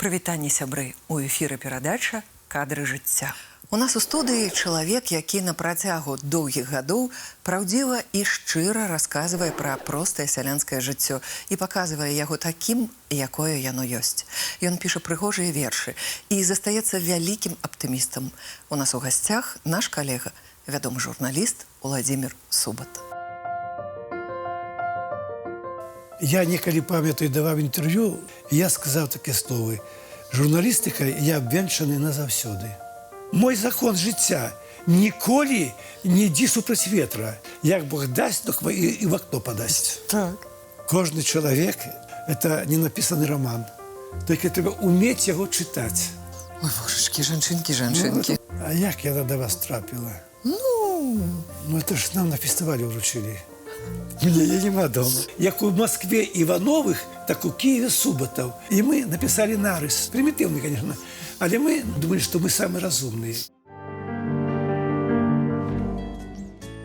Прывітанне, сябры, у эфіры перадача «Кадры жыцця». У нас у студыі чалавек, які на працягу доўгіх гадоў праўдзіва і шчыра расказвае пра простае сялянскае жыццё і паказвае яго такім, якое яно ёсць. Ён піша прыгожыя вершы і застаецца вялікім аптымістам. У нас у гасцях наш калега, вядомы журналіст Уладзімір Субат. Я некалі памятаю, даваў інтэрв'ю, я сказаў такія словы: журналістыкай я абвенчаны назаўсёды. Мой закон жыцця – ніколі не ідзі супраць ветра. Як Бог дасць, то і в акно падасць. Так. Кожны чалавек – это не напісаны роман. Толькі трэба умець яго чытаць. Ой, божачкі, жанчынкі. А як яна да вас трапіла? Ну, это ж нам на фестывале ўручылі. Мне я нема дома. Як у Москве Ивановых, так у Киеве Субботов. И мы написали нарыс. Примитивный, конечно. Але мы думали, что мы самые разумные.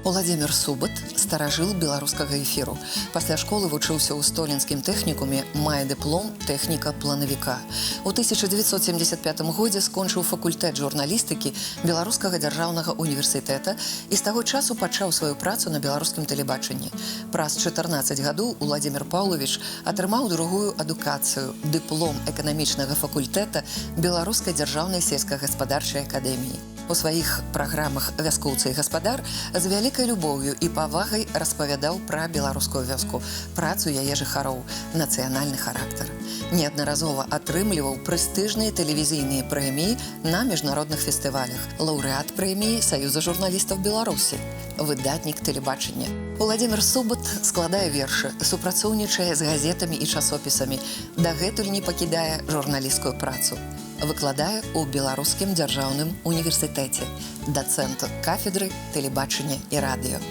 Уладзімір Субат – старажыл беларускага эфіру. Пасля школы вучыўся ў столінскім тэхнікуме, мае дыплом тэхніка-планавіка. У 1975 годзе скончыў факультэт журналістыкі Беларускага дзяржаўнага універсітэта і з таго часу пачаў сваю працу на беларускім тэлебачанні. Праз 14 гадоў Уладзімір Паўлавіч атрымаў другую адукацыю – дыплом эканамічнага факультэта Беларускай дзяржаўнай сельскагаспадарчай акадэміі. У сваіх праграмах «Вяскоўцы і гаспадар» з вялікай любоўю і павагай распавядаў пра беларускую вёску, працу яе жыхароў, нацыянальны характар. Неаднаразова атрымліваў прэстыжныя тэлевізійныя прэміі на міжнародных фестывалях, лаўрэат прэміі Саюза журналістаў Беларусі, выдатнік тэлебачання. Уладзімір Субат складае вершы, супрацоўнічае з газетамі і часопісамі, дагэтуль не пакідае журналісцкую працу. Выкладае ў Беларускім дзяржаўным універсітэце, дацэнт кафедры тэлебачання і радыё.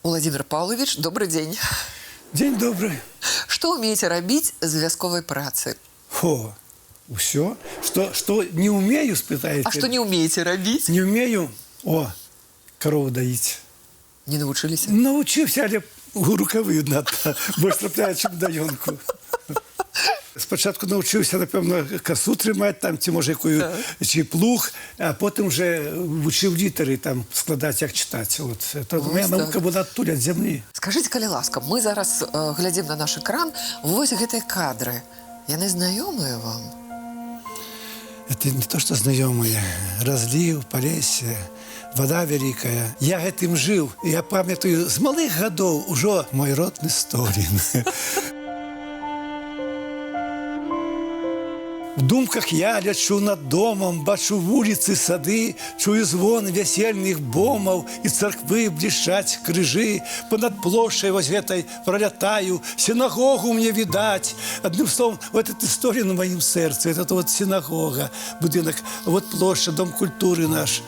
Уладзімір Паўлавіч, добры дзень. Дзень добры. Што ўмееце рабіць з вясковай працы? Фу, усё. Что не умею, спытаеце? А што не ўмееце рабіць? Не умею, корову доить. Не навучыліся? Научыўся, але у рукавы надта, больш трапляе, чым даёнку. Спачатку навучыўся, напэўна, касу трымаць, там, ці, можа, якую, ці плуг, а потым уже вучыў літары, там, складаць, як чытаць. Вот. Это моя навука была адтуль, ад зямлі. Скажыце, калі ласка, мы зараз глядзім на наш экран, вось гэтыя кадры. Яны знаёмыя вам? Это не то, что знаёмыя. Разліў, Полесье, вода вялікая. Я гэтым жыў. Я памятаю, з малых гадоў ужо мой родны Столін. В думках я лячу над домом, бачу вуліцы, сады, чую звон вясельных бомаў і царквы блішчаць крыжы. Понад плошай вось гэтай пролятаю, сінагогу мне відаць. Адным словом, вот эта история на моем сердце, это вот синагога, будынак, вот площадь, дом культуры наш.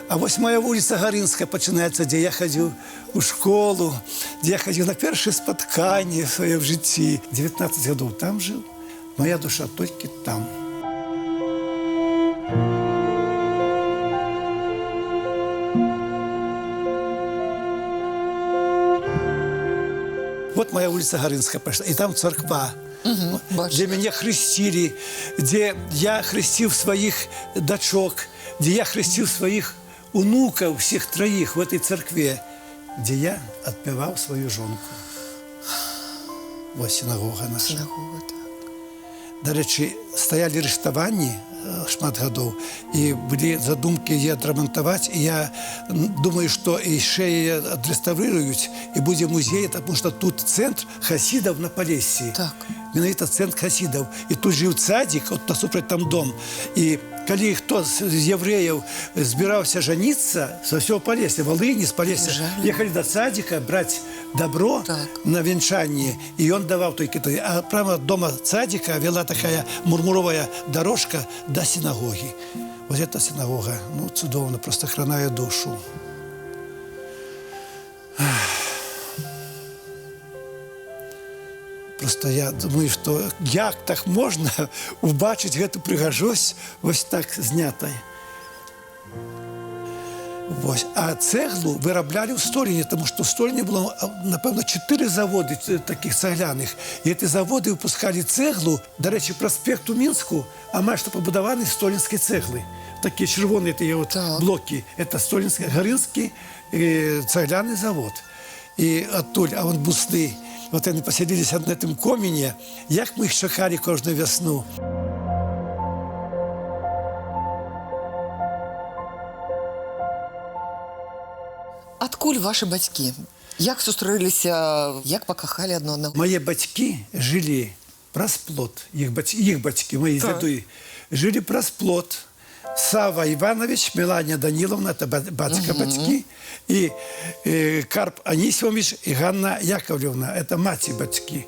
А вось моя вуліца Гарынская пачынаецца, дзе я хадзіў у школу, дзе я хадзіў на першае спатканне в сваім жыцці. 19 гадоў там жыў, моя душа толькі там. Вот моя улица Гарынская пошла, и там церква, где меня хрестили, где я хрестил своих дочок, где я хрестил своих внуков, всех троих в этой церкве, где я отпевал свою жонку. Вот синагога наша. Синагога, так. До речі, стояли рыштаванні шмат гадоў, і былі задумкі яе адрамантаваць, і я думаю, што яшчэ яе адрэстаўрыруюць, і будзе музей, тому што тут цэнтр хасідаў на Полессі. Так. Менавіта цэнтр хасідаў. І тут жыў цадзік, от насупраць там дом. І калі хто з евреяў збіраўся жаніцца, са ўсёго Полесья, Волыні, з Полесья, ехалі да цадзіка браць добро на венчанне, і ён даваў толькі той. А прямо от дома цадзіка вела такая мурмуровая дорожка до синагоги. Вот эта синагога, ну, цудовно, просто хранає душу. Просто я думаю, што як так можна убачыць гэту прыгажосць вось так знятай. Вось. А цеглу виробляли в Століні, тому що в Століні було, напевно, 4 заводи таких цегляних. І ці заводи випускали цеглу. До речі, проспект у Мінську, а майже побудований з столінської цегли. Такі червоні блоки. Це Столінський, Гаринський цегляний завод. І оттуль, а от бусли, от вони посадилися на цьому коміні, як ми їх чекали кожну весну. Адкуль ваші бацькі? Як сустрэліся, як пакахалі адно аднаго? Мои батьки жили праз плот. Их батьки, мои дедуи, жили праз плот. Сава Иванович, Мелания Даниловна, это батька-батьки, и Карп Анисимович и Ганна Яковлевна, это мати-батьки.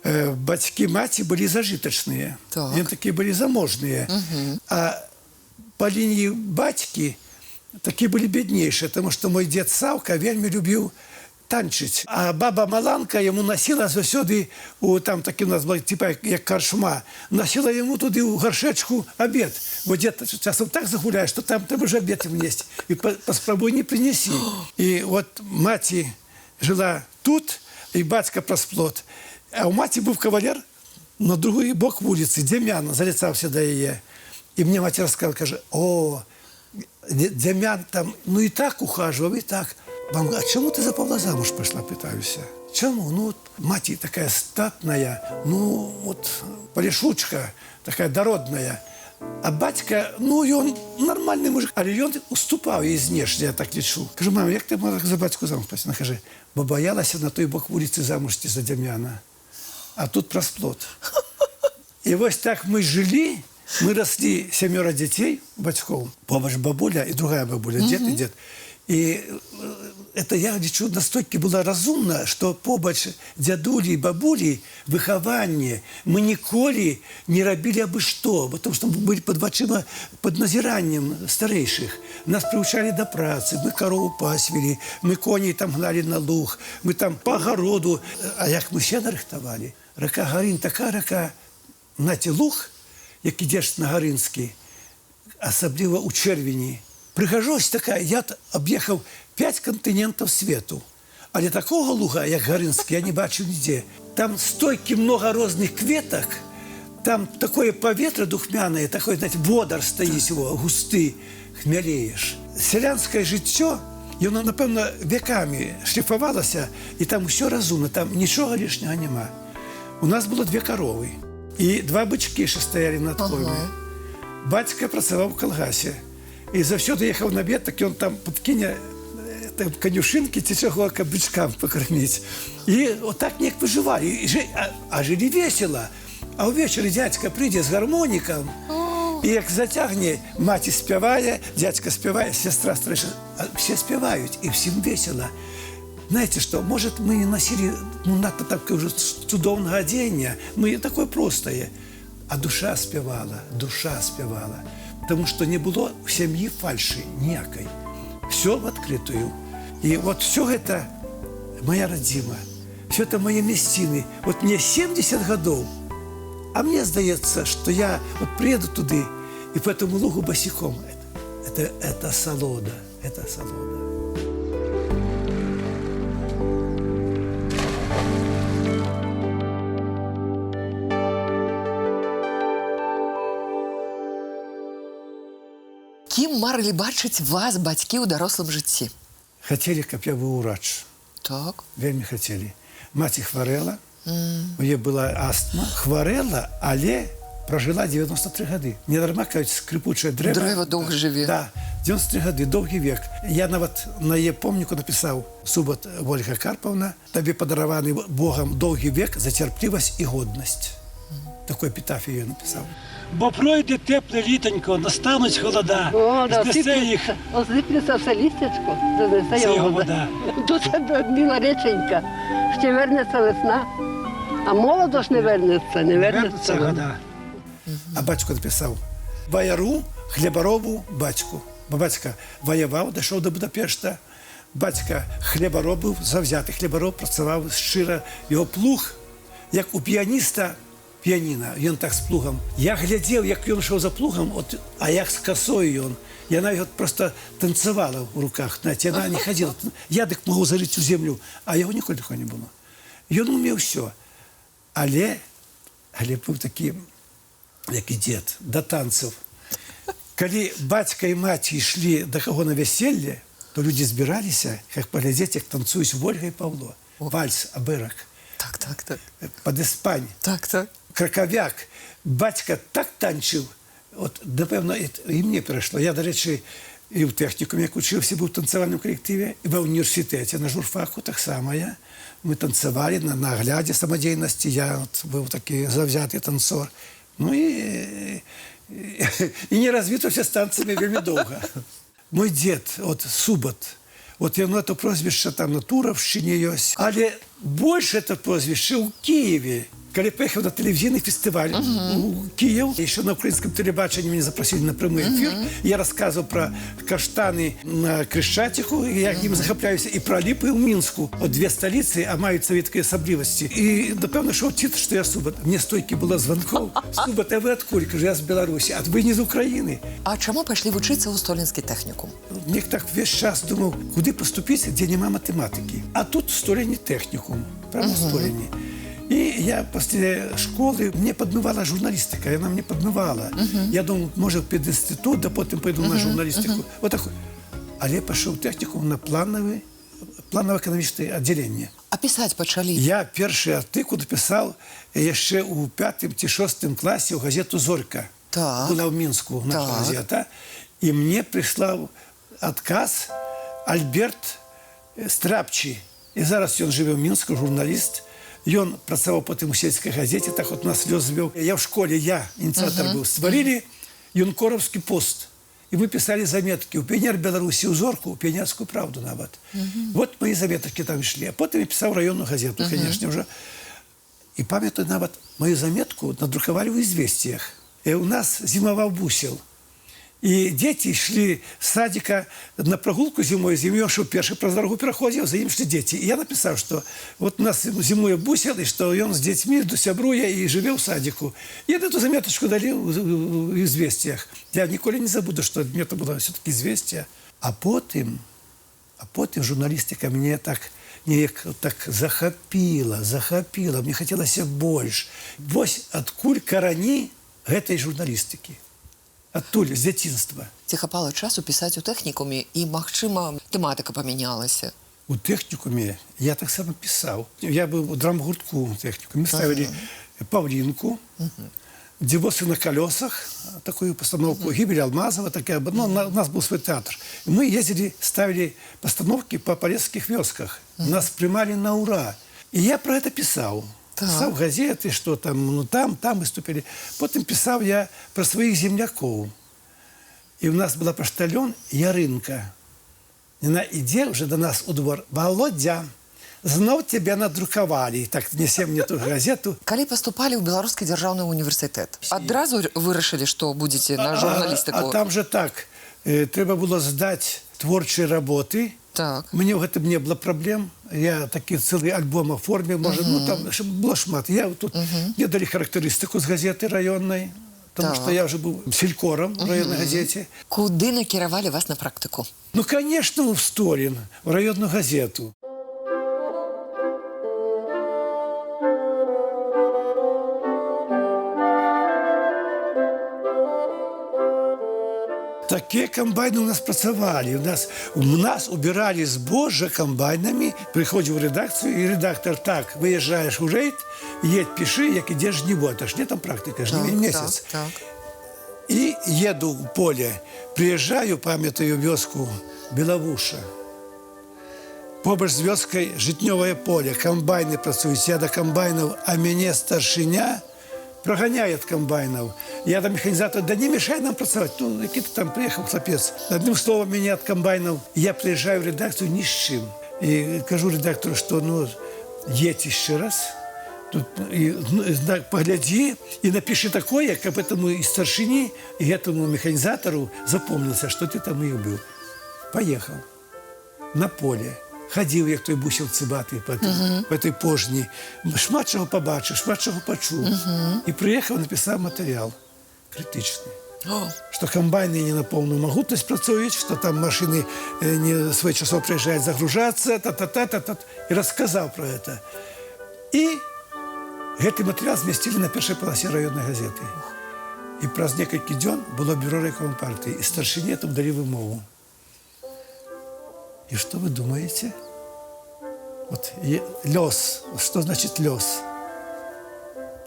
Батьки-мати были зажиточные, они такие были заможные. А по линии батьки такие были беднейшие, потому что мой дед Савка вельми любил танчить. А баба Маланка ему носила засюди, там таки у нас була, типа, як каршма, носила ему туди у горшечку обед. Бо дед часом так загуляє, що там треба ж обед їм нести. І поспробуй не принеси. І от маті жила тут, і батька просплот. А у маті був кавалер на другий бок вулиці, Дем'ян, залицався до її. І мені мать розказала, каже, о, Дем'ян там, ну і так ухаживав, і так. Мама, а чому ти за Павла замуж пішла, питаюся? Чому? Ну, мать така статная, ну, от, полішучка, така дородная. А батька, ну, і він нормальний мужик, але він уступав їй знешне, я так лічу. Кажу, мама, як ти могла за батьку замуж пішла? Вона каже, бо боялася на той бок вулиці замуж за Дем'яна. А тут просплот. І ось так ми жили, мы росли 7 детей, батьков, бабуля и другая бабуля, дед и дед. И это, я лічу, настільки було розумно, що побач дядулі і бабулі виховання ми ніколи не робили аби що, тому що ми були під очима, під назиранням старейших. Нас приучали до праці, ми корову пасвили, ми коні там гнали на луг, ми там по огороду. А як ми ще нарихтували? Река Гарин, така река, знаєте, луг, як ідеш на Гаринський, особливо у червні. Прихожусь така, я об'їхав 5 континентів світу. Але такого луга, як Гаринський, я не бачив ніде. Там стільки много різних квіток, там таке повітря духмяне, такий, знаєте, водор стоїть, густий, хмелеєш. Селянське життя, воно, напевно, віками шліфувалося, і там все розумно, там нічого лишнього нема. У нас було 2 корови і 2 бички, що стояли над койми. Батько працював в колгасі. І завсюди їхав на обід, так він там підкине конюшинки, цього бичкам покормити. І отак ніяк виживали. А жили весело. А увечері дядька прийде з гармоніком, і як затягне, мати співає, дядька співає, сестра старша. Всі співають, і всім весело. Знаете что, может, мы не носили, ну, надто так уже чудовного одеяния, мы такое простое. А душа спевала. Потому что не было в семье фальши ніякої. Все в открытую. И вот все это моя родима, все это мои местины. Вот мне 70 годов, а мне здається, что я вот приеду туди и по этому лугу босиком. Это солода, это солода. Кім марили бачыць вас бацькі ў дарослым жыцці? Хотели, каб я быў урач. Так. Вельмі хотели. Маці хварэла, у яе была астма, хварэла, але прожила 93 гады. Не дарма кажуць, скрипучае дрэва. Дрэва доўга жыве. Да, 93 гады, доўгі век. Я нават на яе помніку напісаў: Субат Ольга Карповна, табе падараваны Богам доўгі век за цярплівасць і годнасць. Такой епітафію я напісаў. Бо пройде тепле літонько, настануть холода, знесе їх Осиплеться все лістечко, занесе ця його вода. До себе біла реченька, ще вернеться весна, а молодо ж не вернеться, не Вернеться вернеться. вода. А батько написав: бояру, хліборобу, батьку. Бо батько воював, дійшов до Будапешта. Батько хлібороб був, завзятий хлібороб, працював щиро. Його плуг, як у піаніста, піаніна, він так з плугом. Я глядів, як він йшов за плугом, а як з косою він. И она вот просто танцевала в руках, знаете, она не ходила. Я так могу зарыть в землю, а его ніколи такого не было. И он умел все. Але был такий, як і дед, до танцев. Коли батька и мать шли до кого на веселье, то люди збиралися, как поглядеть, как танцуют Ольга и Павло. Вальс, аберок. Так. Под Іспань. Так. Краковяк. Батька так танчив, от, напевно, і мені перейшло. Я, до речі, і в технікумі, як учився, був в танцювальному колективі, і в університеті, на журфаку так само я. Ми танцювали на огляді самодійності, я от, був такий завзятий танцор. Ну і не розвітався з танцями вельми довго. Мой дід, от Субот, от воно це прозвище там на Туровщині є, але більше це прозвище у Києві. Коли поехал на телевизионный фестиваль в Киев, еще на украинском телебачении меня запросили на прямой эфир, я рассказывал про каштаны на Крещатику, я им захопляюсь, и про Липы в Минску. Вот две столицы, а мають советские особливости. И, напевно, шел титр, что я Субот. Мне стойки было звонков. Субот, а вы откуда? Кажу, я с Беларуси. А вы не из Украины. А чому пішли вчитися у Столинський технікум? Мне так весь час думал, куда поступить, где нема математики. А тут в Столине техникум. Прямо в Столине. И я после школы, мне подмывала журналистика, она мне подмывала. Я думал, может, під інститут, да потім пойду на журналистику. Вот такой. А я пошел в техникум на планово-экономическое отделение. А писати почали? Я перший артикул писав ще у 5-6 класі у газету «Зорька». Так. Була в Мінську наша газета. І мені прислав отказ Альберт Страпчий. І зараз він живе в Мінську, журналіст. Ён працаваў потым у сельскай газеце, так от нас лёс звёў. Я в школе, я ініцыятор быў, стварылі юнкоровскі пост. І мы писали заметки у «Пионер Беларуси», у «Зорку», у «Пионерскую правду» нават. Вот мои заметки там шли. А потом я писал районную газету, конечно, уже. И памятаю нават, мою заметку надрукавали в «Известиях». И у нас зимовал бусел. И дети шли с садика на прогулку зимой, зимой шел первый праз дорогу переходил, за ним шли дети. И я написал, что вот у нас зимой бусел, и что он с детьми сябруя и живет в садику. И эту заметочку дали в «Известиях». Я никогда не забуду, что это было все-таки «Известия». А потом журналистика мне так захопила. Мне хотелось больше. Вот откуль корані этой журналистики. Адтуль, з дзяцінства. Ці хапала часу писати у технікумі, і, магчыма, тэматыка памянялася. У тэхнікуме я таксама пісаў. Я быў у драмгуртку у тэхнікуме. Мы ставілі «Павлінку», «Дзівосы на колесах», такую постановку, «Гибель Алмазова», такая, ну, у нас был свой театр. И мы ездили, ставили постановки по полесских вёсках. Нас приймали на ура. И я про это писал. Писав газеты, что там, ну там выступили. Потом писав я про своих земляков. И у нас была поштальон Ярынка. И она иде уже до нас у двор. «Володя, знов тебя надрукавали». Так несе мне ту газету. Калі паступалі ў Беларускі дзяржаўны універсітэт, адразу вырашылі, што будзеце на журналістыку? А там же так. Трэба было здаць творчыя работы. Так. Мне в этом не было проблем. Я такие целый альбом оформил, может, ну там было шмат. Я вот тут, мне дали характеристику с газеты районной, потому что я уже был селькором в районной газете. Куды накіравалі вас на практыку? Ну, конечно, в Столин, в районную газету. Такие комбайны у нас працавали. У нас убирали збожжа комбайнами. Приходил в редакцию, и редактор: так, выезжаешь в рейд, едь, пиши, як ідеш жниво. Это ж летом практика, жнивень месяц. И еду в поле, приезжаю, памятаю вёску Беловуша. Побач з вёскай житнёвое поле, комбайны працуюць, я до комбайнов, а мяне старшыня прогоняет комбайнов. Я до механизатора: да не мешай нам працаваць. Ну, який-то там приехал хлопец. Одним словом, меня от комбайнов. Я приезжаю в редакцию ни с чем. И кажу редактору, что ну, едь еще раз, тут, и, погляди и напиши такое, как этому и старшине, и этому механизатору запомнился, что ты там и был. Поехал на поле. Ходив, як той бусел цибатий по этой пожні. Шмат чого побачив, шмат чого почув. І приїхав, написав матеріал критичний. Што камбайны не на поўную магутнасць працуюць, што там машыны не своечасова прыязджаюць загружацца, і расказаў пра гэта. І гэты матэрыял змясцілі на першай паласе раённай газеты. І праз некалькі дзён было бюро райкома партыі, і старшыне там далі вымову. І што вы думаеце? Вот лёс. Што значыць лёс?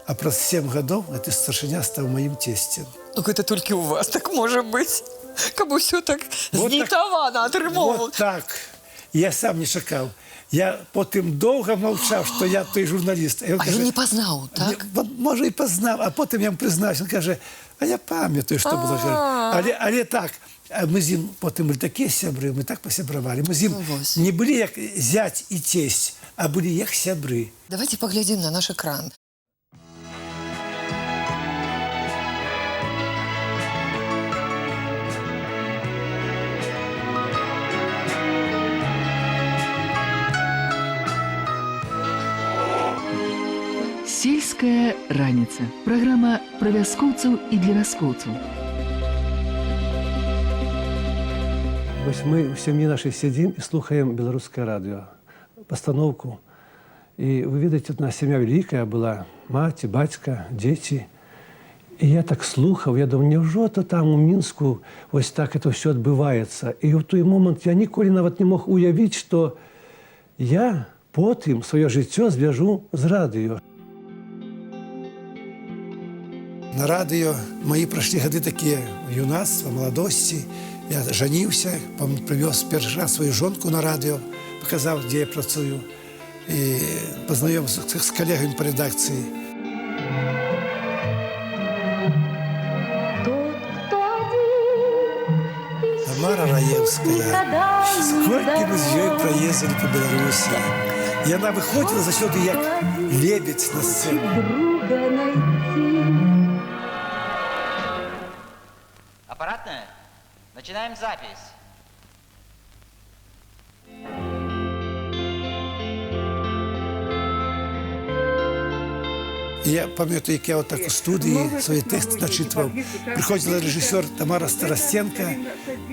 А праз 7 гадоў гэты старшыня стаў маім цесцем. Ну, гэта толькі у вас так можа быць. Каб усё так Вот знітавана атрымоўвала. Вот так. Я сам не чакаў. Я потым доўга маўчаў, што я той журналіст. А ён не пазнаў, так? Можа, і пазнаў, а потым я ім прызнаўся. Ён кажа, а я памятаю, што было. Але так, мы з ім потым былі такія сябры, мы так пасябравалі. Мы з ім не былі як зяць і цесць, а былі як сябры. Давайте паглядзім на наш экран. Сельская раніца. Праграма пра вяскоўцаў і для вяскоўцаў. Вось мы ў сям'і нашай сядзім і слухаем беларускае радыё, пастаноўку. І вы ведаеце, у нас сям'я вялікая была, маці, бацька, дзеці. І я так слухаў, я думаю, няўжо то там у Мінску вось так это ўсё адбываецца. І ў той момант я ніколі нават не мог уявіць, што я потым сваё жыццё звяжу з радыё. На радыё мои прайшлі гады такія юнацтва, маладосці. Я жаніўся, прывёз першы раз сваю жонку на радыё, паказаў, дзе я працую, і пазнаёміўся з калегамі па рэдакцыі. Тамара Раевская. Сколькі мы з ёй праездзілі па Беларусі. Яна выходзіла заўсёды як лебедзь на сцэну. Аппаратная? Начинаем запись. Я памятаю, як я отак у студыі свої тэксты начытваў. Прыходзіла рэжысёр Тамара Старасценка,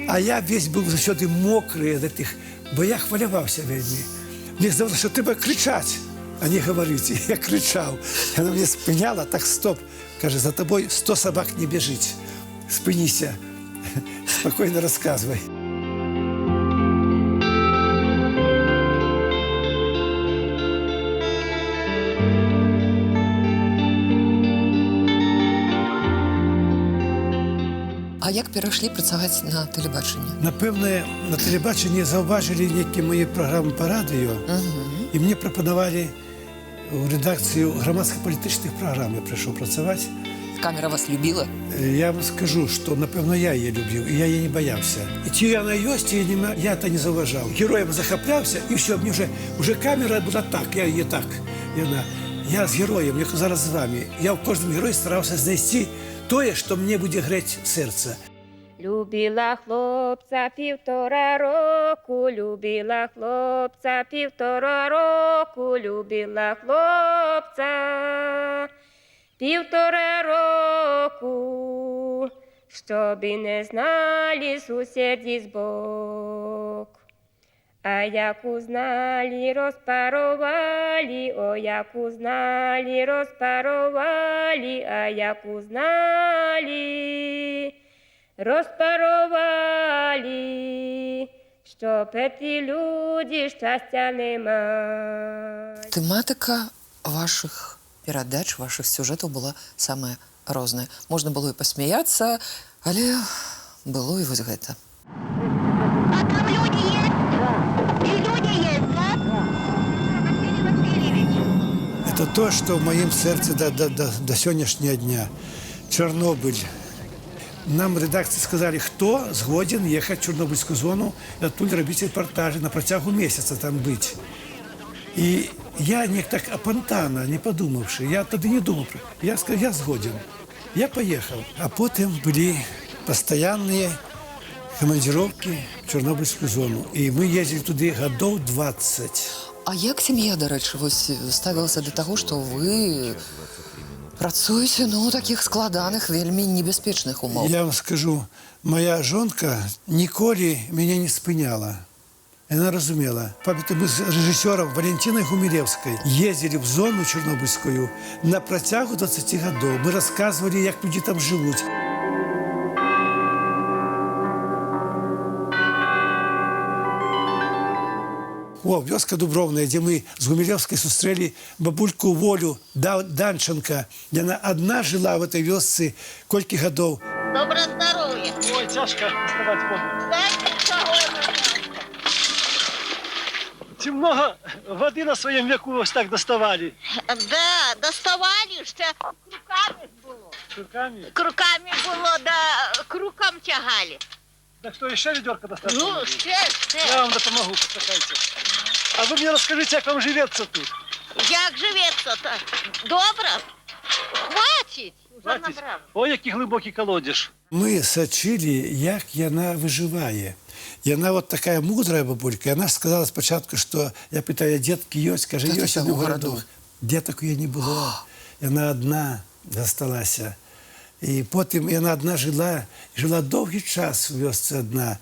а я весь быў заўсёды мокры ад гэтых, бо я хваляваўся вельмі. Мне здавалося, што трэба крычаць, а не гаварыць. Я крычаў. Яна мяне спыняла, так стоп. Кажа, за табой 100 сабак не бежыць. Спыніся. Спокойно рассказывай. А як перайшлі працаваць на тэлебачанні? Напэўна, на тэлебачанні заўважылі нейкія мае праграмы па радыё, і мне прапанавалі ў рэдакцыю грамадска-палітычных праграм. Я прыйшоў працаваць. Камера вас любіла? Я вам скажу, што, напэўна, я яе любіў, і я яе не баяўся. І ці яна ёсць, ці я это не заўважаў. Героем захапляўся, і ўсё, мне уже камера была так, я яе так. Я з героем, як зараз з вами. Я ў кожным героі стараўся знайсці тое, што мне будзе грэць сэрца. Любила хлопця 1,5 року, любила хлопця 1,5 року, любила хлопця 1,5 року, щоби не знали сусіді збок. А як узнали, розпарували, о, як узнали, розпарували, а як узнали, розпарували, що ті люди щастя не мають. Тэматыка вашых перадач, вашых сюжэтаў была самая розная. Можна было і пасмяяцца, але было і вось гэта. А там люди есть? Да. И люди есть, да? Да. Василий Васильевич. Это то, что в моем сердце до сегодняшнего дня. Чернобыль. Нам в редакции сказали, кто сгоден ехать в Чернобыльскую зону, и оттуда робить репортажи, на протягу месяца там быть. И я не так апантана, не подумавши, я тогда не думал. Я сказал, я сгоден. Я поехал. А потом были постоянные командировки в Чернобыльскую зону. И мы ездили туда годов 20. А як сям'я, дарэчы, вось ставілася да таго, што вы Працуеце, ну, у такіх складаных, вельмі небяспечных умоў. Я вам скажу, моя жонка ніколі мяне не спыняла. Она разумела. Мы с режиссером Валентиной Гумилевской ездили в зону Чернобыльскую на протягу 20 годов. Мы рассказывали, как люди там живут. О, вёска Дубровная, где мы с Гумилевской сустрели бабульку Волю Данченко. Она одна жила в этой вёсце кольки годов. Доброе здоровье. Ой, тяжко вставать воду. Дайте кого-то. Ці много воды на своем веку ось так доставали? Да, доставали, ще круками було. Руками? Круками було, да круком тягали. Так что, еще ведерко достать? Ну, ще. Я вам допомогу, постакайте. А вы мне расскажите, как вам живется тут? Як живеться-то? Добре? Хватить. Уже Хватить? набрав. Ой, який глибокий колодеж. Мы сочили, як яна выживае. Яна вот такая мудрая бабулька. Яна сказала спочатку, что я питаю, детки ёсць, каже, Та ёсць ты у чаго городах. Деток у яе не было. Яна одна засталася. І потім яна одна жила довгий час у вёсцы одна.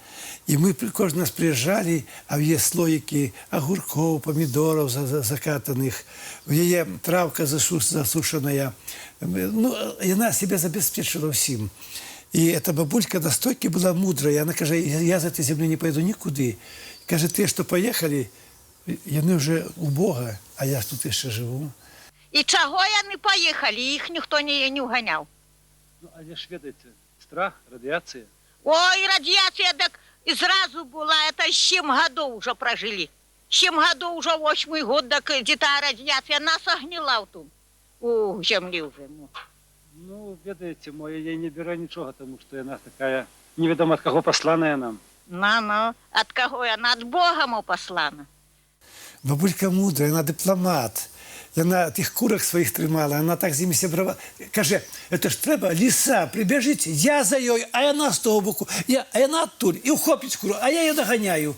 І мы кожен раз приезжали, а в яе слоікі огурков, помидоров закатаных, в яе травка засушаная. Ну, яна себя забеспечила всім. И эта бабулька настолько была мудрая, она каже, я за этой земли не пойду никуда. Каже, те, что поехали, яны уже у Бога, а я тут еще живу. І чого я не поїхали? Їх ніхто не уганяв. Ну, а ж ведаете, страх, радиация. Ой, радиация так и сразу была. Это 7 годов уже прожили. 7 годов уже 8-й год, так где-то радиация нас огнила тут. У землі вже. Ну, ведаете, я не беру ничего, потому что она такая неведомо от кого посланная нам. Ну, от кого она? От Бога му послана. Бабулька мудрая, она дипломат. Яна тих курок своїх тримала, вона так з ними зібрала. Каже, це ж треба, ліса, прибіжить, я за нею, а вона з того боку, а вона оттуль, і вхопить куру, а я її доганяю.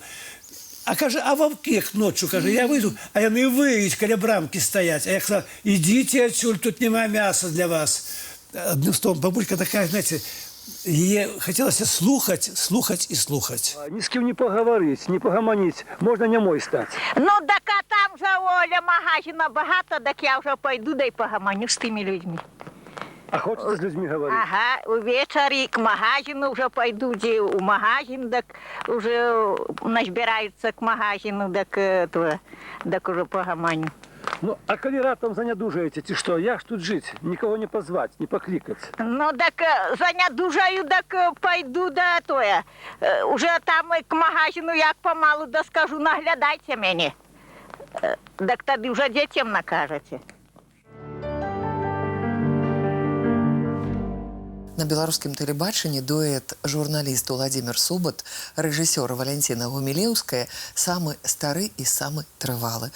А каже, а вовки ночі, каже, я вийду, а вони виють, коли брамки стоять. А я сказав, ідіть отсюль, тут немає м'яса для вас. Одним словом, бабулька така, знаєте, їй хотілося слухати і слухати. Ни с кем не поговорить, не погомонить, можно немой стать. Ну, так а там же, Оля, магазина багато, так я вже пойду, да й погомоню з тими людьми. А хочется с людьми говорить? Ага, увечері к магазину вже пойду, де у магазин, так вже назбираються к магазину, так уже погомоню. Ну, а коли раптом занядужаете, ти что, я ж тут жить, никого не позвать, не покликать. Ну, так занядужаю, так пойду, да тоя. Уже там к магазину, як помалу, да скажу, наглядайте мене. Так тоді вже дітям накажете. На беларускім тэлебачанні дуэт журналіст Уладзімір Субат, рэжысёр Валянціна Гумілеўская самы стары і самы трывалы.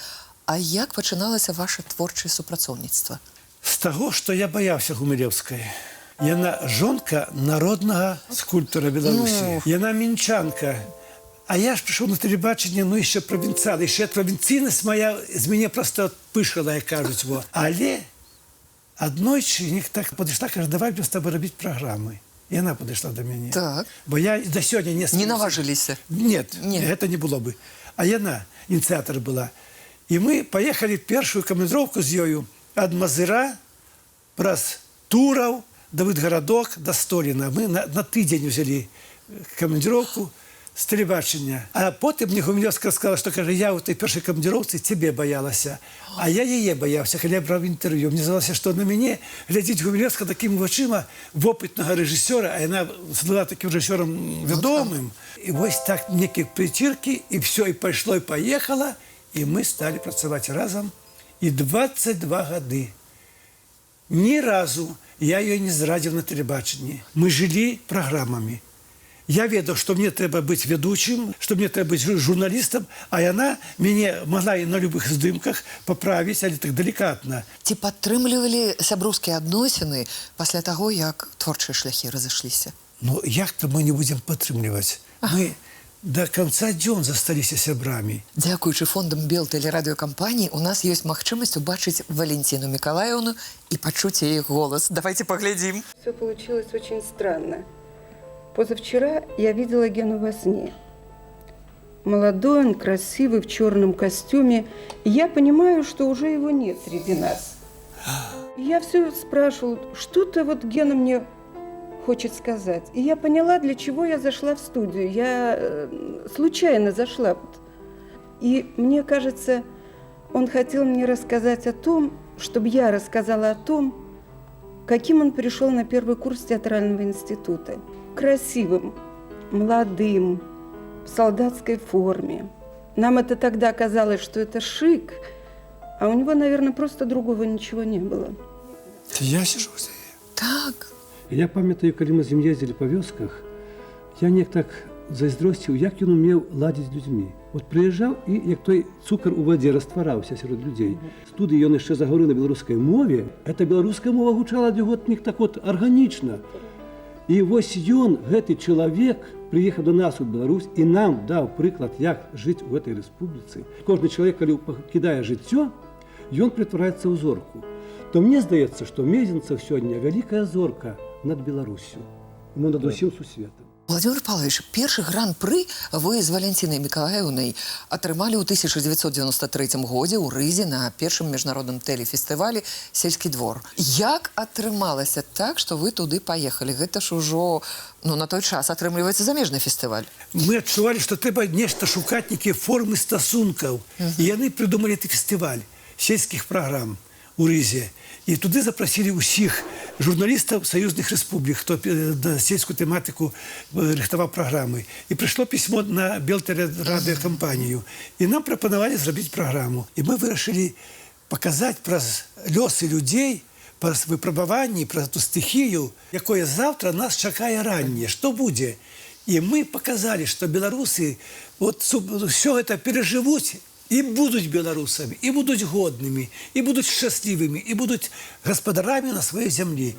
А як пачыналася ваше творчае супрацоўніцтва? З таго, што я баяўся Гумілеўскай. Яна жонка народнага скульптора Беларусі. Яна мінчанка. А я ж прыйшоў на тэлебачанне, ну, яшчэ правінцыял. Яшчэ правінцыйнасць мая з мяне проста пышала, як кажуць. Але аднойчы так падышла, кажа, давай без табой рабіць праграмы. І яна падышла да мяне. Так. Бо я да сёння не... Не наважыліся? Нет, гэта не было бы. А яна ініцыятар была. І мы паехалі першую камандыроўку з ёю ад Мазыра праз Тураў да Вытгарадок да Століна. Мы на тыдзень узялі камандыроўку з тэлебачання. А потым мне Гумілеўская сказала, што, кажа, я ў той першай камандыроўцы цябе баялася. А я яе баяўся, калі я браў інтэрв'ю. Мне здалося, што на мяне глядзіць Гумілеўская такімі вачыма вопытнага рэжысёра, а яна была такім рэжысёрам вядомым. І вось так некія прыціркі, і все, і пайшло, і паехала. И мы стали працаваць разом. И 22 года. Ни разу я ее не зрадзіў на тэлебачанні. Мы жили программами. Я ведаў, што мне трэба быць вядучым, што мне трэба быць журналістам, а яна мяне могла і на любых здымках паправіць, але так далікатна. Ці падтрымлівалі сяброўскія адносіны пасля таго, як творчыя шляхі разышліся? Ну, як-то мы не будем падтрымліваць. Мы до конца дзён засталіся сябрамі. Дзякуючы фондам Белтэлерадыёкампаніі у нас ёсць магчымасць убачыць Валентину Миколаевну и пачуць яе голос. Давайте поглядим. Все получилось очень странно. Позавчера я видела Гену во сне. Молодой он, красивый, в черном костюме. И я понимаю, что уже его нет среди нас. И я все спрашивала, что-то вот Гена мне хочет сказать. И я поняла, для чего я зашла в студию. Я случайно зашла. И мне кажется, он хотел мне рассказать о том, чтобы я рассказала о том, каким он пришел на первый курс театрального института. Красивым, молодым, в солдатской форме. Нам это тогда казалось, что это шик, а у него, наверное, просто другого ничего не было. Я сижу здесь. Так. Я памятаю, калі мы з ім ездзілі па вёсках, я неяк так зайздросціў, як ён умеў ладзіць з людзьмі. От прыязджаў і як той цукар у вадзе раствараўся сярод людзей. Студыі ён яшчэ загаварыў на беларускай мове. Эта беларуская мова гучала для яго так от арганічна. І вось ён, гэты чалавек, прыехаў до нас у Беларусь і нам даў прыклад, як жыць у гэтай рэспубліцы. Кожны чалавек, калі пакідае жыццё, ён прытвараецца ў зорку. То мне здаецца, што Мезенцев сёння вялікая зорка над Беларусью, над усім сусветам. Владимир Павлович, першы гран-пры вы з Валентинай Миколаевнай атрымалі ў 1993 годзе ў Рызе на першым міжнародным тэлефестывалі «Сельскі двор». Як атрымалася так, што вы туды паехалі? Гэта ж ужо, на той час атрымліваецца замежны фестываль. Мы адчувалі, што трэба нешта шукаць, нейкія формы стасункаў. І яны прыдумалі гэты фестываль сельскіх праграм у Рызе. І туды запрасілі ўсіх журналістаў саюзных рэспублік, хто на сельскую тэматыку рыхтаваў праграмы. І прыйшло пісьмо на Белтэлерадыёкампанію. І нам прапанавалі зрабіць праграму. І мы вырашылі паказаць праз лёсы людзей, праз выпрабаванні, праз ту стыхію, якое заўтра нас чакае ранне, што будзе. І мы паказалі, што беларусы ўсё гэта перажывуць, і будуць беларусамі, і будуць годнымі, і будуць шчаслівымі, і будуць гаспадарамі на сваёй зямлі.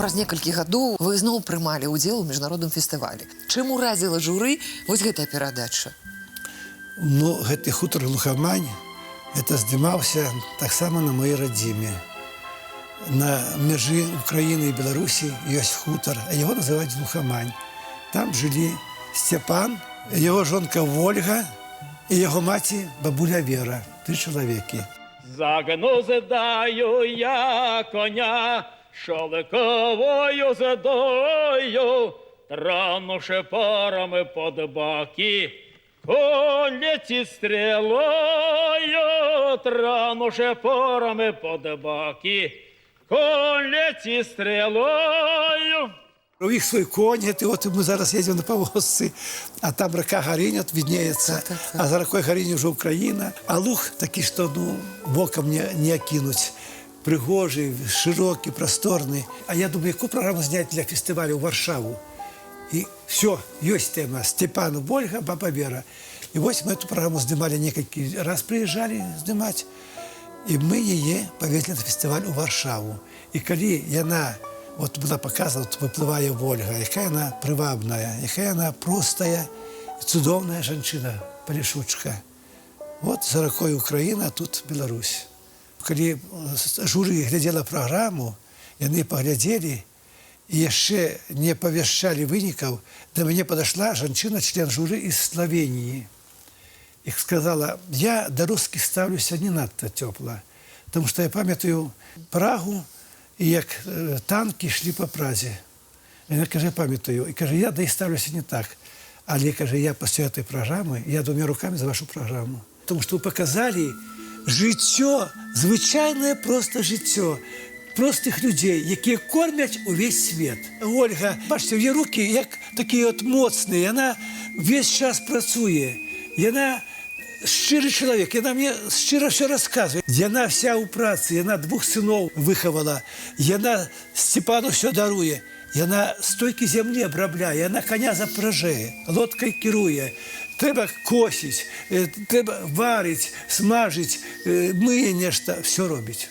Праз некалькі гадоў вы зноў прымалі ўдзел у міжнародным фестывалі. Чым уразіла журы вось гэтая перадача? Гэты хутар «Глухамань» это здымаўся таксама на маёй радзіме. На мяжы Украіны і Беларусі ёсць хутар, а яго называюць «Глухамань». Там жылі Сцяпан, яго жонка Вольга і яго маці бабуля Вера. 3 чалавекі. Загнуздаю я коня шовковою задою, тронувши парами под боки, колеті стрілою, тронувши парами под боки, колеті стрілою. У іх свой конь, от ми зараз їздимо на повозці, а там река Гаринь відніється, а за рекою Гаринь вже Україна. А луг такий, що боком не окинуть. Пригожий, широкий, просторний. А я думаю, яку програму зняти для фестивалю в Варшаву? І все, є тема. Степан, Вольга, баба Вера. І ось ми цю програму знімали некілька раз, приїжджали знімати. І ми її повезли на фестиваль у Варшаву. І коли вона була показана, випливає Вольга, яка вона привабна, яка вона простая, цудовна жінка, полішучка. От за рекою Україна, а тут Білорусь. Коли журі глядела програму, вони поглядели і яшчэ не павяшчалі вынікаў, до мяне подошла жанчына, член журы из Словении. И сказала, я до русских ставлюся не надто тепла, потому что я памятаю Прагу, і як танки шли по Празе. Вона каже, пам'ятаю, і каже, я да і ставлюся не так. Але, каже, я після цієї програми, я 2 руками за вашу програму. Тому що ви показали життя, звичайне просто життя простих людей, які кормять увесь світ. Ольга, бачите, її руки як такі от моцні, вона весь час працює. Вона шчыры чалавек, яна мне шчыра все расказвае. Яна вся ў працы, яна 2 сыноў выхавала, яна Сцепану все даруе. Яна столькі зямлі абрабляе, яна коня запражае, лодкай кіруе. Трэба косіць, трэба варыць, смажыць, мые нешта, все робіць.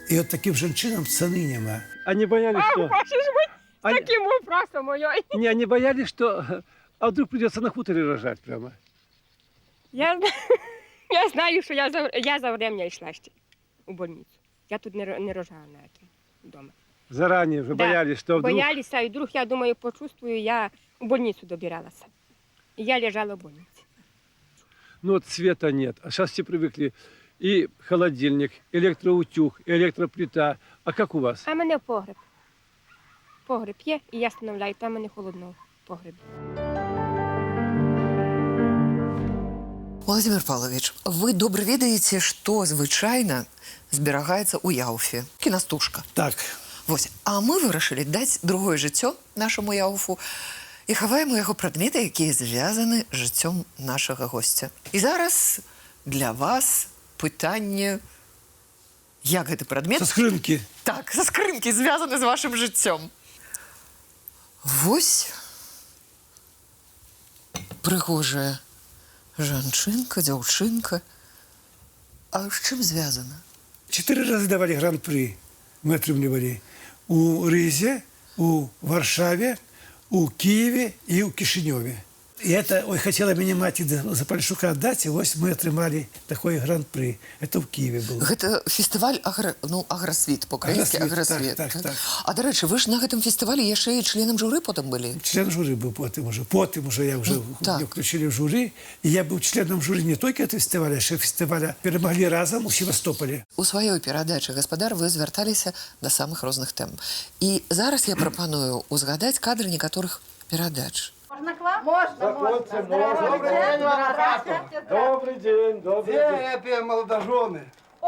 І от таким жанчынам цаны няма. А не боялись, что... Хочешь быть таким вопросом моей? Не, они боялись, что... А вдруг придется на хуторе рожать прямо? Я знаю, что я за время шла у больницу. Я тут не рожала на этом дома. Заранее уже Да. боялись, что вдруг... Боялись, и вдруг, я думаю, почувствую, я в больницу добиралась. И я лежала в больнице. Ну вот света нет, а сейчас все привыкли. И холодильник, электроутюг, электроплита. А как у вас? А мене погреб. Погреб є, і я встановляю, там мене холодно в погребі. Владимир Павлович, вы добре ведаеце, што звычайна зберагаецца ў Яуфе. Кінастужка. Так. Вось. А мы вырашылі даць другое жыццё нашаму Яуфу і хаваем у яго прадметы, якія звязаны з жыццём нашага госця. І зараз для вас пытанне, як гэты прадмет... Са скрынкі. Так, са скрынкі звязаны з вашым жыццём. Вось прыгожая жанчынка, дзяўчынка. А з чым звязана? 4 разы давалі гран-пры. Мы атрымлівалі у Рызе, у Варшаве, у Киеве і ў Кішынёве. И это, ой, хотела меня мать за Польшука отдать, и вот мы отрымали такой гран-при. Это в Киеве было. Это фестиваль агросвіт, по-украински агросвіт. Так. А, до речі, ви ж на гэтым фестивалі яшчэ і членам журы потом были? Член журы был потом уже я уже меня включили в журы. И я был членом журы не только этого фестиваля, а еще фестиваля «Перемогли разом» у Севастополе. У сваёй перадачы, гаспадар, вы звярталіся да самых розных тэм. І зараз я прапаную узгадаць кадры некаторых перадач. Можно к вам? Можно. Добрый день вам, брату. Добрый день, добрый день. Где эти молодожены? О,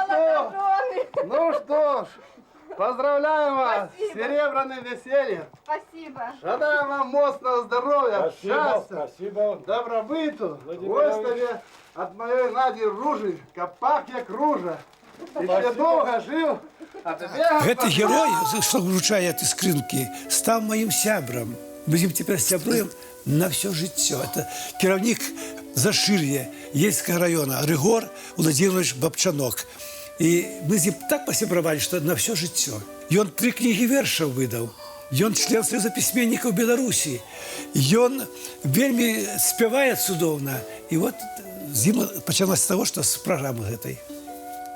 молодожены! Ну что ж, поздравляем вас с серебряным весельем. Спасибо. Желаем вам мощного здоровья, счастья, Спасибо. добробыту. Владимир Ось Иванович. тебе от моей Нади Ружи, капак як ружа. И ще долго жил, а тебе... Гэты герой, што вручае эти скрынкі, стаў маім сябрам. Мы з ім цяпер сябруем на все жыццё. Это кіраўнік Зашыр'я Ельскага района Рыгор Владимирович Бабчанок. І мы з ім так пасябравалі, што на все жыццё. Ён 3 кнігі вершаў выдаў. Ён член Саюза пісьменнікаў Беларусі. Ён вельмі спявае цудоўна. І вот з ім пачалося з таго, што з праграмы гэтай.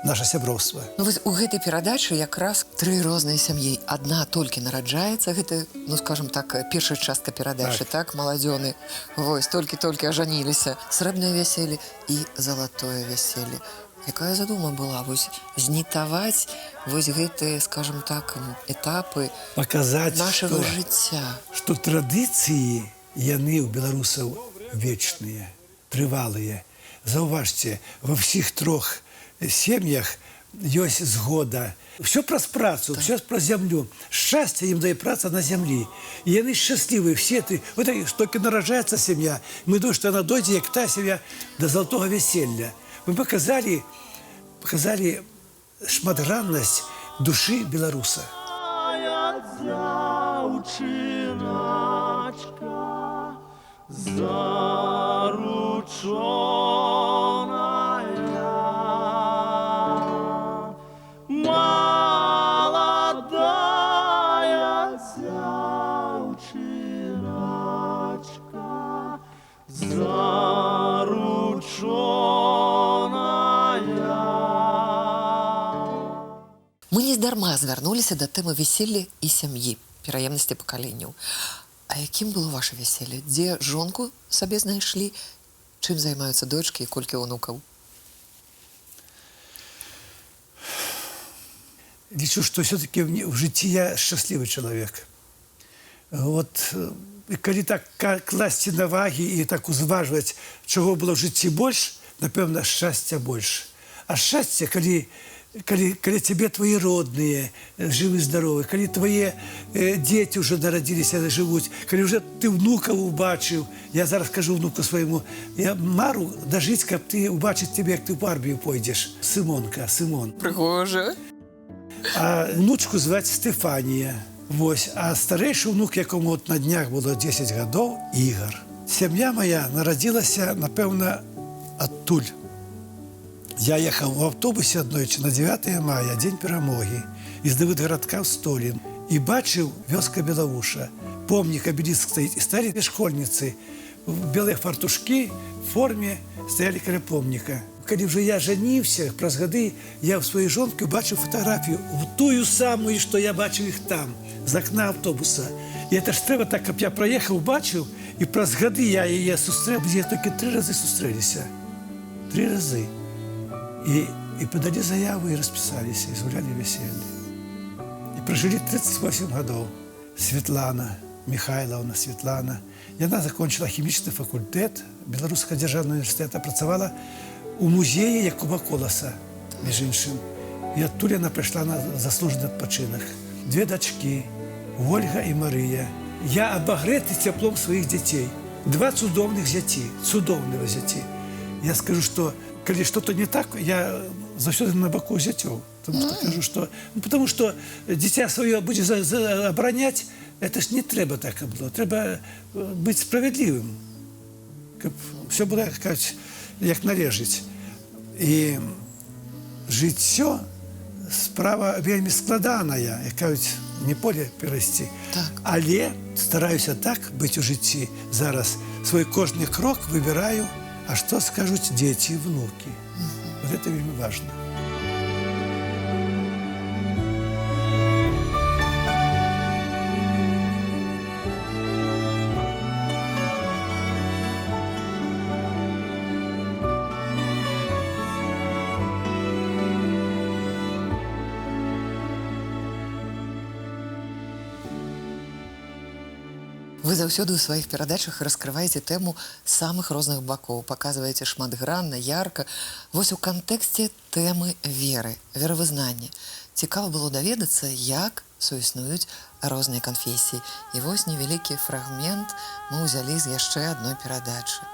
Наше сяброўства. Ну, вось у гэтай перадачы якраз 3 розныя сям'і. Адна толькі нараджаецца, гэта, ну, скажем так, першая частка перадачы, так, маладзёны. Вось, толькі-толькі ажаніліся. Срэбнае вяселле і залатое вяселле. Якая задума была? Вось знітаваць вось гэтыя, скажем так, этапы Паказаць, нашага жыцця. Што традыцыі, яны ў беларусаў вечныя, трывалыя. Заўважце, ва ўсіх 3 сем'ях ёсць згода. Все праз працу, все праз зямлю. Шчасце ім дае праца на зямлі. І яны шчаслівыя, все ты. Вот толькі нараджаецца сям'я. Мы думаем, што яна дойдзе, як та сям'я, да залатога вяселля. Мы показали шматграннасць душы беларуса. Мы нездарма звярнуліся да тэмы вяселля і сям'і, пераемнасці пакаленняў. А якім было ваше вяселле? Дзе жонку сабе знайшлі? Чым займаюцца дочкі і колькі ўнукаў? Лічу, што все-таки в жыцці я шчаслівы чалавек. Вот, калі так класці на вагі і так узважваць, чаго было в жыцці больш, напэўна, шчасця больш. А шчасце, калі калі тебе твои родные живы, здоровы, калі твои дети уже народились, живут, калі уже ты внуков убачив, я зараз кажу внуку своему, я мару дожить, каб ты убачить тебе, як ты в армию пойдешь. Симонка, Симон. Пригоже. А внучку звать Стефанія. Вось. А старейший внук, якому от на днях було 10 годов, Ігор. Сім'я моя народилася, напевно, оттуль. Я їхав в автобусі однойчі на 9 мая, День перемоги, із Давидгородка в Столін. І бачив вёска Белоуша. Помник, обелиск стоїть. І старі школьниці в білих фартушки, в формі, стояли біля помника. Коли вже я женився, праз годи, я в своїй жонці бачив фотографію, тую саму, що я бачив їх там, з окна автобуса. І це ж треба так, щоб я проїхав, бачив, і праз годи я її зустрів, я тільки 3 рази зустрілися. 3 рази. И подали заяву, и расписались, и изгуляли веселье. И прожили 38 годов. Светлана Михайловна, Светлана. И она закончила химический факультет Белорусского державного университета, працювала у музеї Якуба Колоса, між іншим. І оттуда вона прийшла на заслужений відпочинок. 2 дочки, Ольга і Марія. Я обогретий теплом своїх дітей. 2 чудовних зяті, чудовних зяті. Я скажу, що коли что-то не так, я завсёды на боку зятёў. Потому что дитя свое будет оборонять, это ж не треба так было. Треба быть справедливым. Все было, як належить. И жыццё справа вельмі складаная, як кажуть, не поле перайсці. Але стараюся так быць у жыцці зараз. Свой кожны крок выбираю, а что скажут дети и внуки. Вот это вельми важно. Вы заўсёды ў сваіх перадачах раскрываеце тэму самых розных бакоў, паказваеце шматгранна, ярка. Вось у кантэксце тэмы веры, веравызнання. Цікава было даведацца, як суіснуюць розныя канфесіі. І вось невялікі фрагмент мы ўзялі з яшчэ адной перадачы.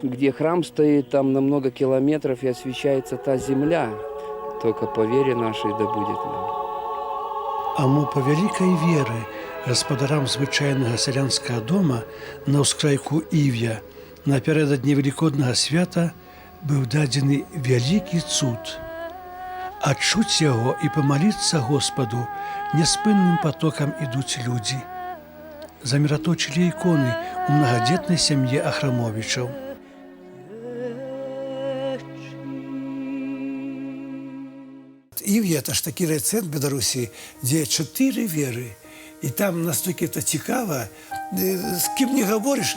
Где храм стоит, там на много километров и освещается та земля. Только по вере нашей да будет нам. А мо по великой веры гаспадарам звычайнага сялянскага дома на ўскрайку Ів'я напярэдадні велікоднага свята быў дадзены вялікі цуд. Адчуць яго і памаліцца Господу няспынным потокам ідуць людзі. Заміраточылі іконы у мнагадзетнай сям'і Ахрамовічаў. Ів'я – это ж такі райцентр Беларусі, де 4 веры. І там настільки це цікаво, з ким не говориш,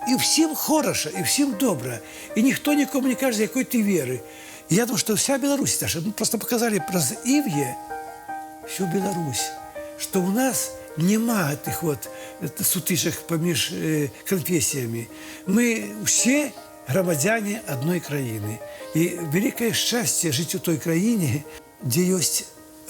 і всім хорошо, і всім добре. І ніхто нікому не каже, якої ти віри. І я думаю, що вся Білорусь, просто показали про Ів'я всю Білорусь, що у нас нема тих сутичок поміж конфесіями. Ми всі громадяне одної країни. І велике щастя жити у той країні, де є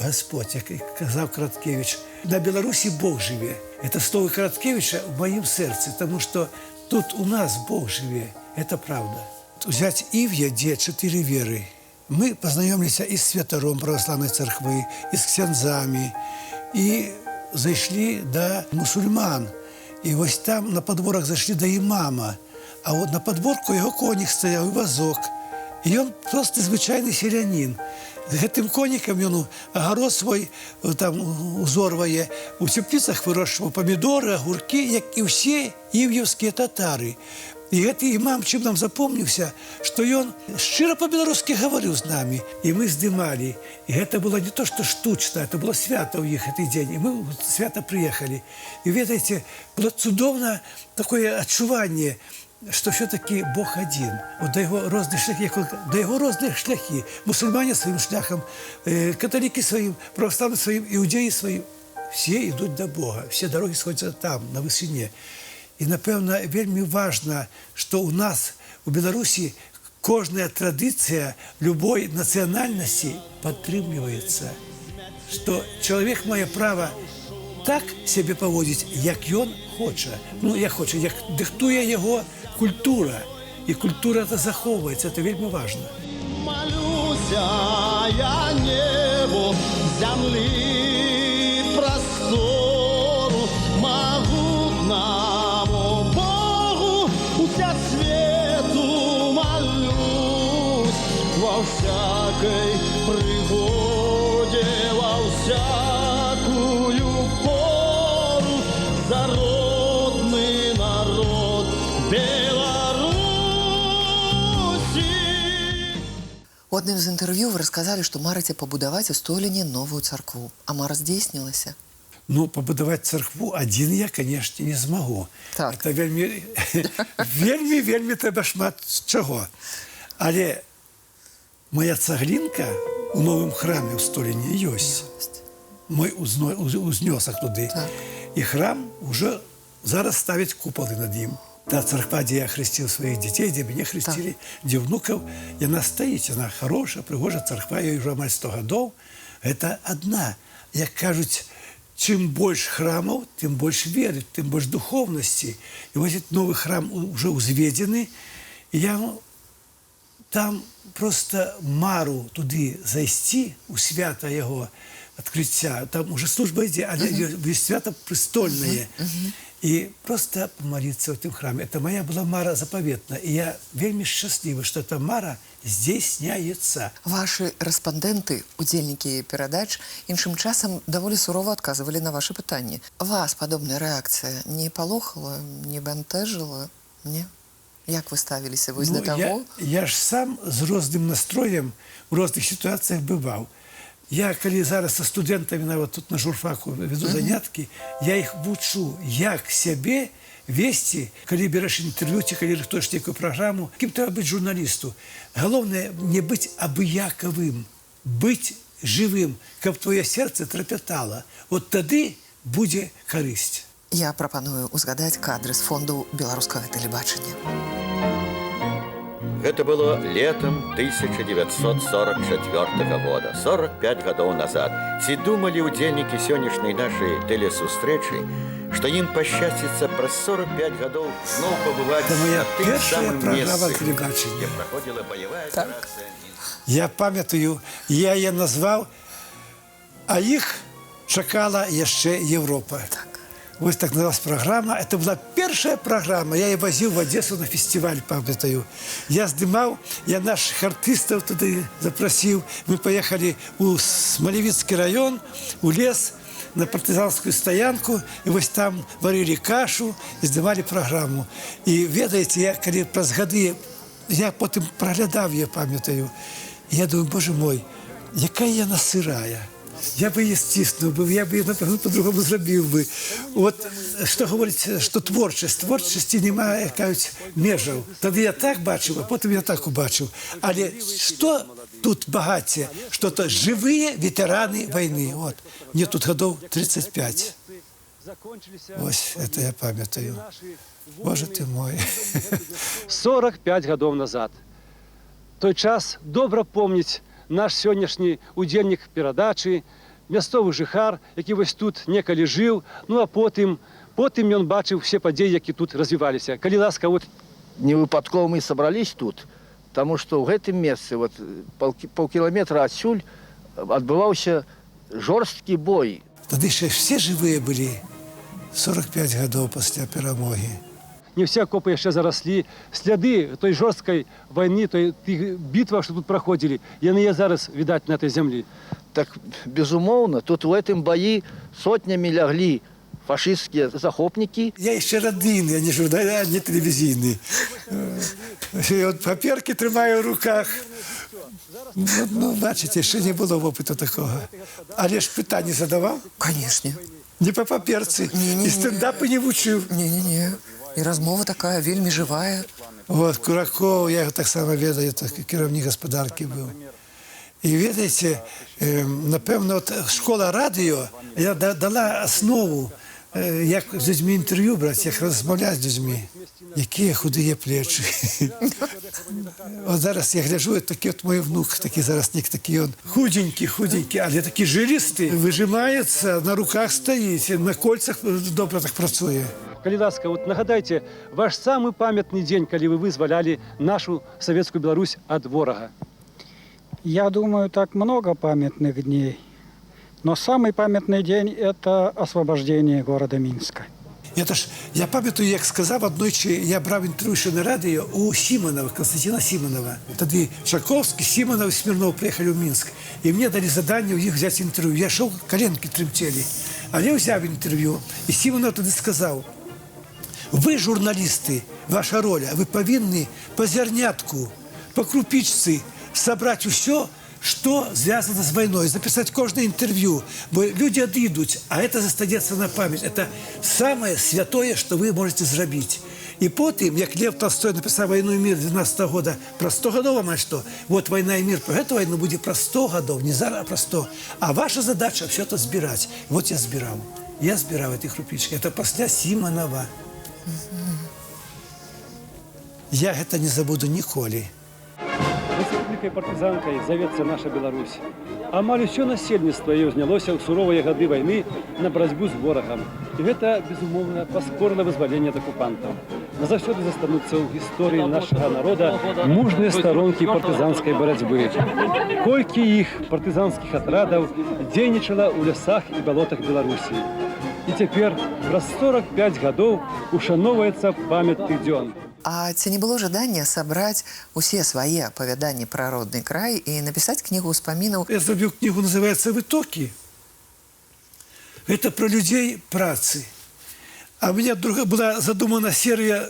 Господь, як казав Короткевич. На Беларуси Бог живе. Это слово Короткевича в моем сердце, потому что тут у нас Бог живе. Это правда. Взять Ивья, где 4 веры. Мы познакомились и с святаром православной церкви, и с ксензами, и зашли до мусульман. И вот там на подворах зашли до имама. А вот на подворку его коник стоял, и вазок. И он просто звычайный селянин. Гэтым конікам ён агарод свой там узорвае, у цепліцах вырошчваў памідоры, агуркі, як і ўсе ів'еўскія татары. І гэты імам чым нам запомніўся, што ён шчыра па-беларускі гаварыў з намі, і мы здымалі. І гэта было не то, што штучна, это было свята ў іх гэты дзень, і мы свята прыехалі. І ведаеце, было цудоўна такое адчуванне, что все-таки Бог один. Вот до его разных шляхи. Мусульмане своим шляхом, католики своим, православные своим, иудеи своим. Все идут до Бога, все дороги сходятся там, на высоте. І, напевно, вельми важно, що у нас, у Білорусі, кожна традиція любої національності підтримується. Що чоловік має право так себе поводити, як він хоче. Ну, як диктує його культура. І культура це заховується, це вельми важливо. Молюся я небу, землі простору, могутному Богу уся світу молюсь, во всякой пригоді, во всякую пору, за родний народ Беларуси. У одним з інтерв'ю ви розказали, що марите побудувати у Століні нову церкву. А мара здійснилася? Ну, побудувати церкву один я, звісно, не змогу. Так. Це вельми треба шмат чого. Але моя цеглинка у новому храмі у Століні є. Мой узнесок туди. Так. І храм вже зараз ставить куполи над ним. Та церква, де я хрестив своїх дітей, де мене хрестили, де внуків, вона стоїть, вона хороша, пригожа церква, їй вже майже 100 років. Це одна. Як кажуть, чим більше храмів, тим більше віри, тим більше духовності. І ось цей новий храм вже узведений, і я там просто мару туди зайти, у свято його відкриття, там уже служба йде, але свято престольне. И просто помолиться в этом храме. Это моя была мара заповедна. И я вельми счастлива, что эта мара здійсняється. Ваші респонденти, удільники передач, іншим часом доволі сурово відказували на ваші питання. Вас подобна реакція не полохала, не бентежила? Ні? Як ви ставилися до того? Я ж сам з різним настроєм у різних ситуаціях бував. Я, коли зараз з студентами тут на журфаку веду занятки, я їх вчу, як себе вести, коли береш інтерв'ю, коли рихтуєш яку програму. Ким треба бути журналісту? Головне не бути абияковим, бути живим, щоб твоє серце трепетало. От тоді буде користь. Я пропоную узгадати кадри з фонду беларускага телебачення. Это было летом 1944 года, 45 годов назад. Ці думали удельники сённяшняй нашей телесустрэчы, что им пощастится про 45 годов снова побывать на тым самым месте, где проходила боевая операция. Я пам'ятаю, я її назвав, а їх чекала ще Європа. Ось так называлась программа. Это была первая программа. Я ее возил в Одессу на фестиваль, памятаю. Я снимал, я наших артистов туда запросил. Мы поехали в Смолевицкий район, у лес, на партизанскую стоянку. И вот там варили кашу и снимали программу. И, ведаете, я, когда праз годы, я потом проглядав ее, памятаю. И я думаю, боже мой, яка я сирая. Я би її стиснув, я би її, напевно, по-другому зробив би. От, що говорить, що творчості немає, як кажуть, межів. Тоді я так бачив, а потім я так побачив. Але що тут багаття? Що то живі ветерани війни. От, мені тут годов 35. Ось, це я пам'ятаю. Боже ти мой. 45 годов назад. Той час добре пам'ять наш сьогоднішній удільник передачі, місцевий жихар, який ось тут неколи жив, ну а потім він бачив всі події, які тут розвивалися. Коли ласка, от... Не випадково ми зібрались тут, тому що в гэтым месцы, вот, полкілометра адсюль, відбувався жорсткий бой. Тоді ще всі живі були 45 годов після перемоги. Не всі окопи ще заросли. Сліди той жорсткої війни, тих битв, що тут проходили, вони є зараз, видать, на цій землі. Так, безумовно, тут в этом бої сотнями лягли фашистські захопники. Я ще родинний, а не журналіст, не телевізійний. От паперки тримаю в руках. Ну, бачите, ще не було опиту такого. Але ж питання задавав? Звісно. Не по паперці. І стендапи не вчив. Ні. І размова такая вельмі жывая. Вот, Кураков, я его так само ведаю, так кіраўнік гаспадаркі быў. І ведаеце, напэўна, от школа радыё я дала аснову, як з людзьмі інтэрв'ю браць, як размаўляць з людзьмі. Якія худыя плечы. От зараз я гляджу, такі от мой внук, такі зараз нек такі он худенькі, але такі жылісты, выжимаецца, на руках стаіць, на кольцах добра так працуе. Калі ласка, вот нагадайте ваш самый памятный день, калі вы вызволяли нашу советскую Беларусь от ворога. Я думаю, так много памятных дней. Но самый памятный день – это освобождение города Минска. Я пам'ятаю, як сказав однойчі, я брав інтерв'ю ще на радіо у Симонова, Константина Симонова. Тоді Шаковський, Симонов і Смірнов приїхали в Мінськ. І мені дали завдання у їх взяти інтерв'ю. Я йшов, коленки тремтели. Але я взяв інтерв'ю, і Симонов тоді сказав: ви, журналісти, ваша роль, ви повинні по зернятку, по крупичці собрать все, что связано с войной, записать каждое интервью, бо люди отъедут, а это застається на память. Это самое святое, что вы можете зробить. И потом, як Лев Толстой написал «Войну и мир» 12 года, про 100 годов, а что? Вот «Война и мир», про эту войну будет про 100 годов, не зараз, а про 100. А ваша задача все это сбирать. Вот я сбирал. Я сбирал эти крупички. Это после Симонова. Я это не забуду ніколи. Республікай партизанкай завецца наша Беларусь. Амаль усё насельніцтва яе ўзнялося ў суровыя гады вайны на барацьбу з ворагам. І гэта, безумоўна, паскорыла вызваленне ад акупантаў. Назаўсёды застануцца ў гісторыі нашага народа мужныя старонкі партызанскай барацьбы. Колькі іх партызанскіх атрадаў дзейнічала ў лясах і балотах Беларусі. І цяпер праз 45 гадоў ушаноўваецца памятны дзён. А ці не было жадання сабраць усе свае апавяданні пра родны край і напісаць кнігу ўспамінаў? Я зрабіў книгу, называется «Вытоки». Это про людей працы. А у меня была задумана серия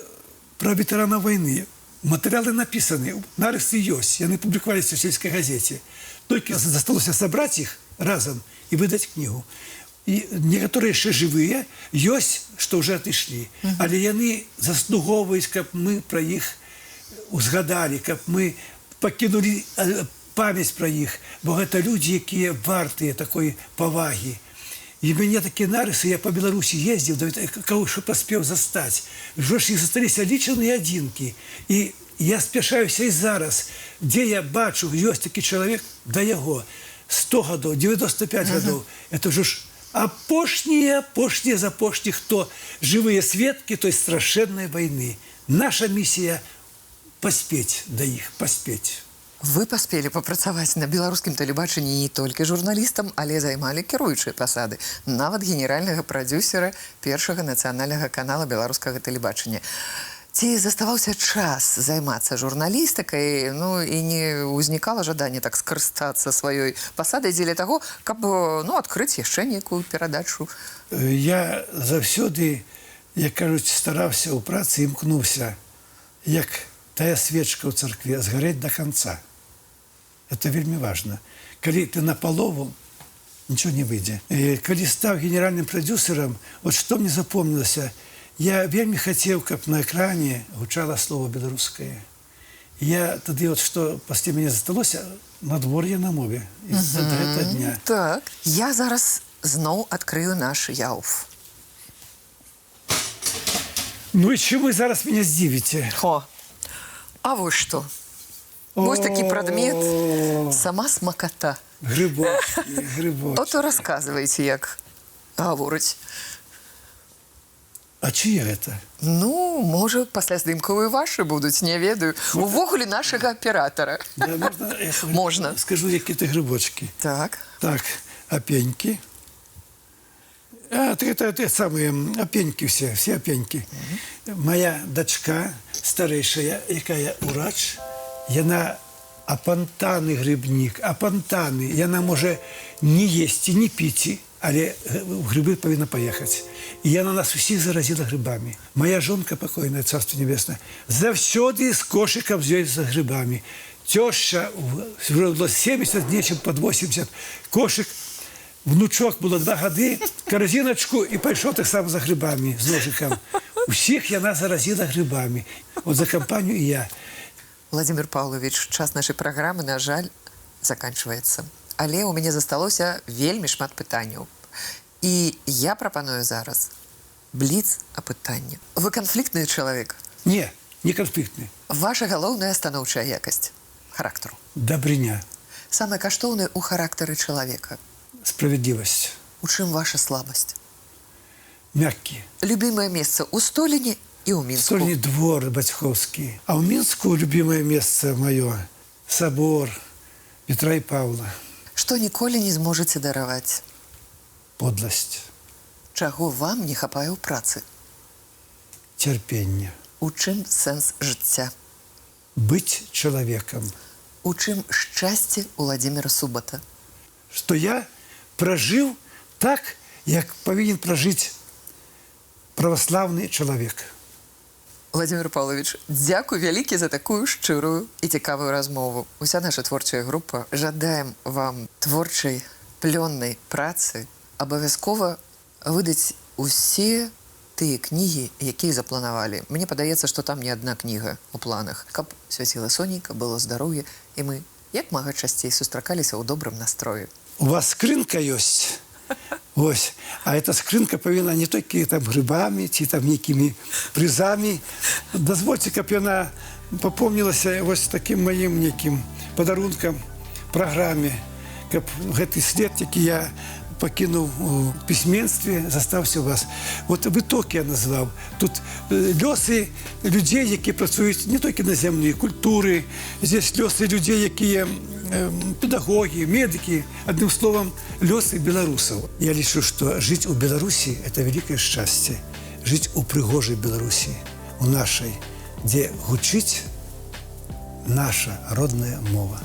про ветеранов войны. Материалы написаны, нарысы ёсць, яны публікаваліся в сельской газете. Только засталося собрать их разом и выдать книгу. І некоторые яшчэ жывыя, ёсць, што ўжо адышлі. Але яны заслугоўваюць, каб мы пра іх узгадалі, каб мы пакінулі памяць пра іх, бо гэта людзі, якія вартыя такой павагі. І у мяне такія нарысы, я па Беларусі ездзіў, каго што паспеў застаць. Ўжо ж іх засталіся лічаныя адзінкі. І я спяшаюся і зараз, дзе я бачу, ёсць такі чалавек, да яго 100 гадоў, 95 гадоў. Это ўжо ж апошнія з апошніх, хто жывыя сведкі той страшэннай вайны. Наша місія паспець да іх, паспець. Вы паспелі папрацаваць на беларускім тэлебачанні не толькі журналістам, але займалі кіруючыя пасады, нават генеральнага прадзюсера першага нацыянальнага канала беларускага тэлебачання. Ці заставаўся час займацца журналістыкай, ну і не ўзнікала жаданне так скарыстацца сваёй пасадай дзеля таго, каб адкрыць яшчэ нейкую перадачу? Я заўсёды, як кажуць, стараўся ў працы, імкнуўся, як тая свечка ў царкве, згарэць да канца. Это вельмі важна. Калі ты напалову, нічого не выйдзе. Калі стаў генеральным прадзюсерам, вот што мне запомнілася, я вельмі хацеў, каб на экране гучала слово беларускае. Я тады, от што пасля мяне засталося, надвор'е на мове. І да гэтага дня. Так, я зараз зноў адкрыю наш яуф. Ну і чым вы зараз мяне здзівіце? А вось што? Вось такі прадмет, сама смаката. Грыбочкі, грыбочкі. Ото расказвайце, як гаворыць. А чые гэта? Ну, можа, пасля здымкаў і вашы будуць, не ведаю. Увогуле нашага аператара. Можна. Скажу, які ты грыбочкі. Так. Так, апенькі. Это самые опеньки все опеньки. Моя дочка старейшая, якая урач, яна апантаны грибник, апантаны. Яна може не есці, не піці, але в грибы повинна поехать. И яна нас усіх заразила грибами. Моя жонка покойная, царство небесное, завсёды с кошиком з ёй за грибами. Теща, 70 дней, чем под 80, кошик. Внучок было 2 года, корзиночку, и пошел так само за грибами, с ножиком. Усіх яна заразила грибами. Вот за компанию и я. Владимир Павлович, час нашай праграмы, на жаль, заканчваецца. Але ў мяне засталося вельмі шмат пытанняў. І я прапаную зараз бліц-апытанне. Вы канфліктны чалавек? Не, не конфликтный. Ваша галоўная станоўчая якасць характару? Добрыня. Самае каштоўнае ў характары чалавека? Справедливость. У чым ваша слабасць? Мягкий. Любімае месца ў Століні і ў Мінску? Стольный двор бацьковский. А у Минску любимое место мое – собор Петра и Павла. Што ніколі не зможаце дараваць? Подлость. Чаго вам не хапае ў працы? Терпение. У чым сэнс жыцця? Быть человеком. У чым шчасце Владимира Суббота? Что я прожил так, як повинен прожить православный человек. Владимир Павлович, дзякуй вялікі за такую шчырую і цікавую размову. Уся наша творчая група жадаем вам творчай, плённай працы, абавязкова выдаць усе тыя кнігі, якія запланавалі. Мне падаецца, што там не адна кніга ў планах. Каб свяціла сонейка, было здароўе, і мы як мага часцей сустракаліся ў добрым настроі. У вас скрынка ёсць. Ось. А эта скрынка повинна не только там грибами, ці там некими призами. Дозвольте, каб яна попомнилася ось таким моим неким подарунком программе, каб гэты след, які я покинув у письменстве, застався у вас. От виток я назвав. Тут льоси людей, які працюють не тільки на землі, культури, здесь льоси людей, які є педагоги, медики, одним словом, лёсы белорусов. Я лічу, что жить у Беларуси – это великое счастье. Жить у пригожей Беларуси, у нашей, где гучить наша родная мова.